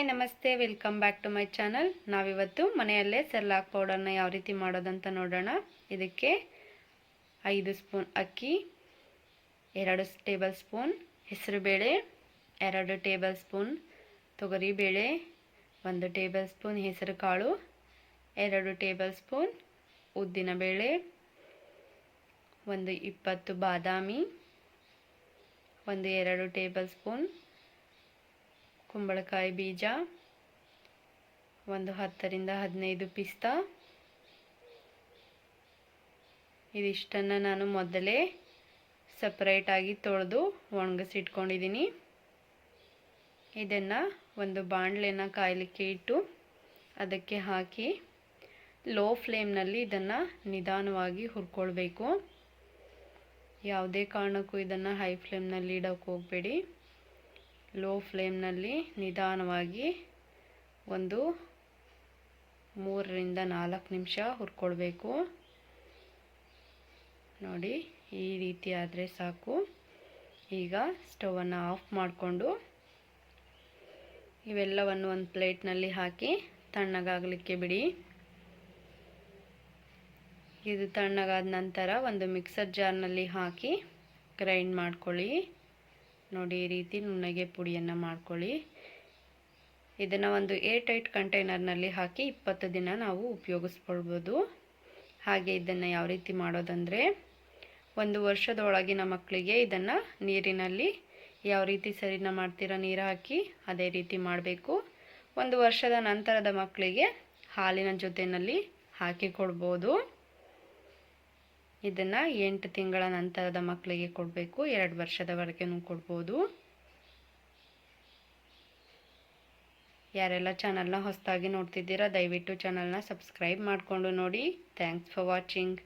Hi namaste, welcome back to my channel. ನಾವಿವತ್ತು ಮನೆಯಲ್ಲೇ Cerelac ಪೌಡರ್ನ ಯಾವ ರೀತಿ ಮಾಡೋದಂತ ನೋಡೋಣ. ಇದಕ್ಕೆ 5 ಸ್ಪೂನ್ ಅಕ್ಕಿ, 2 ಟೇಬಲ್ ಸ್ಪೂನ್ ಹೆಸರುಬೇಳೆ, 2 ಟೇಬಲ್ ಸ್ಪೂನ್ ತೊಗರಿಬೇಳೆ, 1 ಟೇಬಲ್ ಸ್ಪೂನ್ ಹೆಸರು ಕಾಳು, 2 ಟೇಬಲ್ ಸ್ಪೂನ್ ಉದ್ದಿನಬೇಳೆ, 20 ಬಾದಾಮಿ, 2 ಟೇಬಲ್ ಸ್ಪೂನ್ ಕುಂಬಳಕಾಯಿ ಬೀಜ, 10 ರಿಂದ 15 ಪಿಸ್ತಾ. ಇದಿಷ್ಟನ್ನು ನಾನು ಮೊದಲೇ ಸಪ್ರೇಟಾಗಿ ತೊಳೆದು ಒಣಗಿಸಿಟ್ಕೊಂಡಿದ್ದೀನಿ. ಇದನ್ನು ಒಂದು ಬಾಣಲೆನ ಕಾಯಲಿಕ್ಕೆ ಇಟ್ಟು ಅದಕ್ಕೆ ಹಾಕಿ ಲೋ ಫ್ಲೇಮ್ನಲ್ಲಿ ಇದನ್ನು ನಿಧಾನವಾಗಿ ಹುರ್ಕೊಳ್ಬೇಕು. ಯಾವುದೇ ಕಾರಣಕ್ಕೂ ಇದನ್ನು ಹೈ ಫ್ಲೇಮ್ನಲ್ಲಿ ಇಡೋಕ್ಕೆ ಹೋಗಬೇಡಿ. ಲೋ ಫ್ಲೇಮ್ನಲ್ಲಿ ನಿಧಾನವಾಗಿ ಒಂದು 3 ರಿಂದ 4 ನಿಮಿಷ ಹುರ್ಕೊಳ್ಬೇಕು. ನೋಡಿ, ಈ ರೀತಿ ಆದರೆ ಸಾಕು. ಈಗ ಸ್ಟವನ್ನು ಆಫ್ ಮಾಡಿಕೊಂಡು ಇವೆಲ್ಲವನ್ನು ಒಂದು ಪ್ಲೇಟ್ನಲ್ಲಿ ಹಾಕಿ ತಣ್ಣಗಾಗಲಿಕ್ಕೆ ಬಿಡಿ. ಇದು ತಣ್ಣಗಾದ ನಂತರ ಒಂದು ಮಿಕ್ಸರ್ ಜಾರ್ನಲ್ಲಿ ಹಾಕಿ ಗ್ರೈಂಡ್ ಮಾಡ್ಕೊಳ್ಳಿ. ನೋಡಿ, ಈ ರೀತಿ ನುಣ್ಣಗೆ ಪುಡಿಯನ್ನು ಮಾಡ್ಕೊಳ್ಳಿ. ಇದನ್ನು ಒಂದು ಏರ್ ಟೈಟ್ ಕಂಟೈನರ್ನಲ್ಲಿ ಹಾಕಿ 20 ದಿನ ನಾವು ಉಪಯೋಗಿಸ್ಕೊಳ್ಬೋದು. ಹಾಗೆ ಇದನ್ನು ಯಾವ ರೀತಿ ಮಾಡೋದಂದರೆ, 1 ವರ್ಷದೊಳಗಿನ ಮಕ್ಕಳಿಗೆ ಇದನ್ನು ನೀರಿನಲ್ಲಿ ಯಾವ ರೀತಿ ಸರಿನ ಮಾಡ್ತೀರಾ ನೀರು ಹಾಕಿ ಅದೇ ರೀತಿ ಮಾಡಬೇಕು. 1 ವರ್ಷದ ನಂತರದ ಮಕ್ಕಳಿಗೆ ಹಾಲಿನ ಜೊತೆಯಲ್ಲಿ ಹಾಕಿ ಕೊಡ್ಬೋದು. ಇದನ್ನು 8 ತಿಂಗಳ ನಂತರದ ಮಕ್ಕಳಿಗೆ ಕೊಡಬೇಕು. 2 ವರ್ಷದವರೆಗೂ ಕೊಡ್ಬೋದು. ಯಾರೆಲ್ಲ ಚಾನಲ್ನ ಹೊಸದಾಗಿ ನೋಡ್ತಿದ್ದೀರಾ ದಯವಿಟ್ಟು ಚಾನಲ್ನ ಸಬ್ಸ್ಕ್ರೈಬ್ ಮಾಡಿಕೊಂಡು ನೋಡಿ. Thanks for watching.